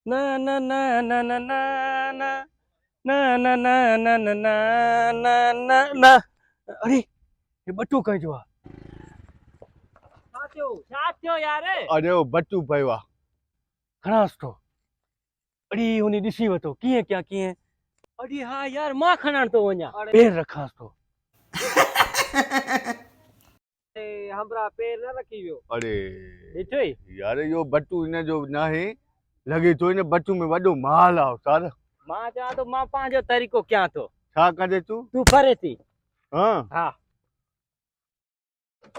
Na na na na na na na na na na na na na na na na. અરે એ બટુ કઈ જોવા સાચો યાર અરે ઓ બટ્ટુ ભાઈ વાહ ઘણાસ તો અડી ઓની દિશી વતો કિયે ક્યાં કિયે અડી હા યાર માં ખણાણ તો વ냐 પેર રખાસ તો એ હમરા પેર ન રખી ગયો અરે બેઠો યાર યો બટ્ટુ ને જો નાહી લગી તો એને બટ્ટુ में वडो माल आव सार માં જા તો માં પાંજો તરીકો ક્યાં તો छा करे तू તું ફરેથી हां હા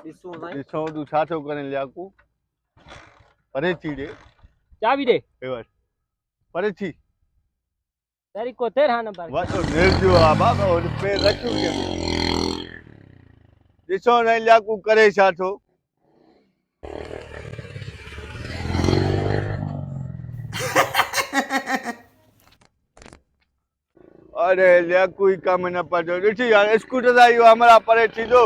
ઈસુ નહીં ॾिसो तू छा थो करे लियाकू परे थी रे ચાવી દે एवर परे थी તરીકો તેર હા નંબર वडो नेरजो आ बाबा ओन पे रखू के ॾिसो न लियाकू करे छा थो अरे लियाकू ही काम न पाजो ॾिठी यार स्कूटर आयो हमारा परे थी दो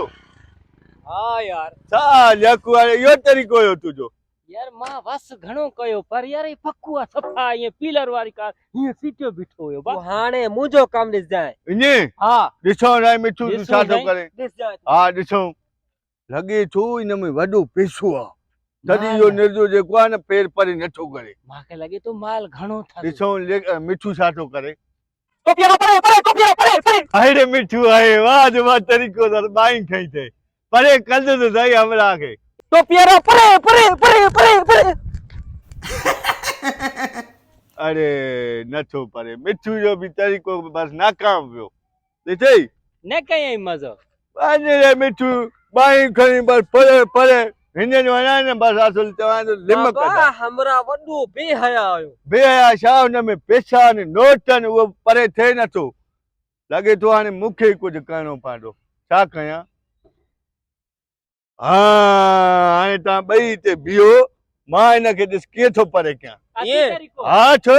હા યાર छा लियाकू अरे यो तरीको हो तुझो યાર માં વસ ઘણો કયો પર યાર એ ફક્કુઆ સફા એ પિલર વાળી કાર એ સીટો બીઠો હોય બા હાણે મુજો કામ દિસ જાય इने હા ॾिसो न मिठू तू ॾिसूं छा थो साईं, करे दिस જાય हा ॾिसो लॻे थो इन में वॾो पैसो आहे तॾहिं माल इहो निर्जो जेको आहे न पेर परे नथो करे माके लगे तो माल घणो था ॾिसो मिठू छा थो करे तो पियारो परे परे तो पियारो परे परे हाय रे मिठू आहे वाह जो वाह तरीक़ो दर बाई खई थे परे कंद तो सही हमरा खे तो पियारो परे परे परे परे परे अरे नथो परे मिठू जो बि तरीक़ो बस नाकाम वियो ॾिठई ने कई मजो वञ रे मिठू बाई खणी बस परे परे हिननि वञा न बस असुल चवां थो लिमक बाबा हमरा वडो बेहया आयो बेहया छा हुन में पैसा आहिनि नोट आहिनि उहो परे थिए नथो लॻे थो हाणे मूंखे ई कुझु करिणो पवंदो छा कयां हा हाणे तव्हां ॿई हिते बीहो मां हिनखे ॾिस कीअं थो परे कयां ये हा छो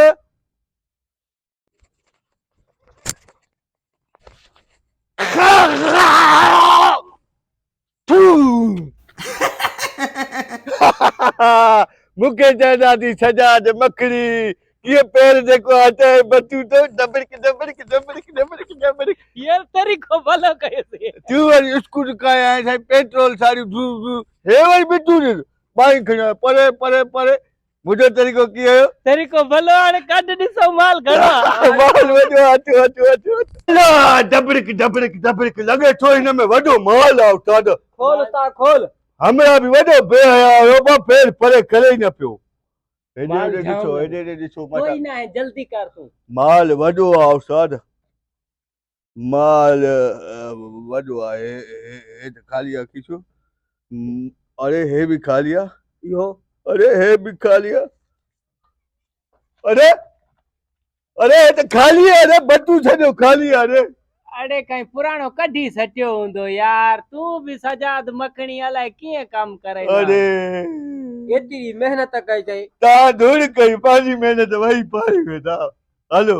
मूंखे चवंदा थी सजा त मखड़ी कीअं पेर जेको हटे बचूं थो दबड़क दबड़क दबड़क दबड़क दबड़क ये तरीको भलो कयो तूं वरी स्कूटर काए आहीं साईं पेट्रोल सारियूं धू धू हे वरी बिठूं ॾिस बाई खणी परे परे परे मुंहिंजो तरीक़ो कीअं हुयो तरीको भलो हाणे कढ ॾिसो माल घणो माल वॾो अचो अचो अचो दबड़क दबड़क दबड़क लॻे थो हिन में वॾो माल आहे उस्ताद खोल ता खोल हमरा बि वॾो बेहया हुयो ॿ पेर परे करे ई न पियो हेॾे माल हेॾे जाम ॾिसो आहे। हेॾे हेॾे ॾिसो कोई ना है जल्दी कर तू माल वॾो आहे उस्ताद माल वॾो आहे हे त ख़ाली आहे किशो अरे हे बि ख़ाली आहे यो अरे हे बि ख़ाली आहे अरे अरे हे त ख़ाली आहे अरे बटू सॼो ख़ाली आहे अरे अरे कहीं पुराणो कढी सटियो हूंदो यार तू भी सजाद मखणी अलाए कीअं काम करे अरे एतिरी मेहनत कई अथई तव्हां धूड़ कई पंहिंजी महिनत वही पाई वेठा हलो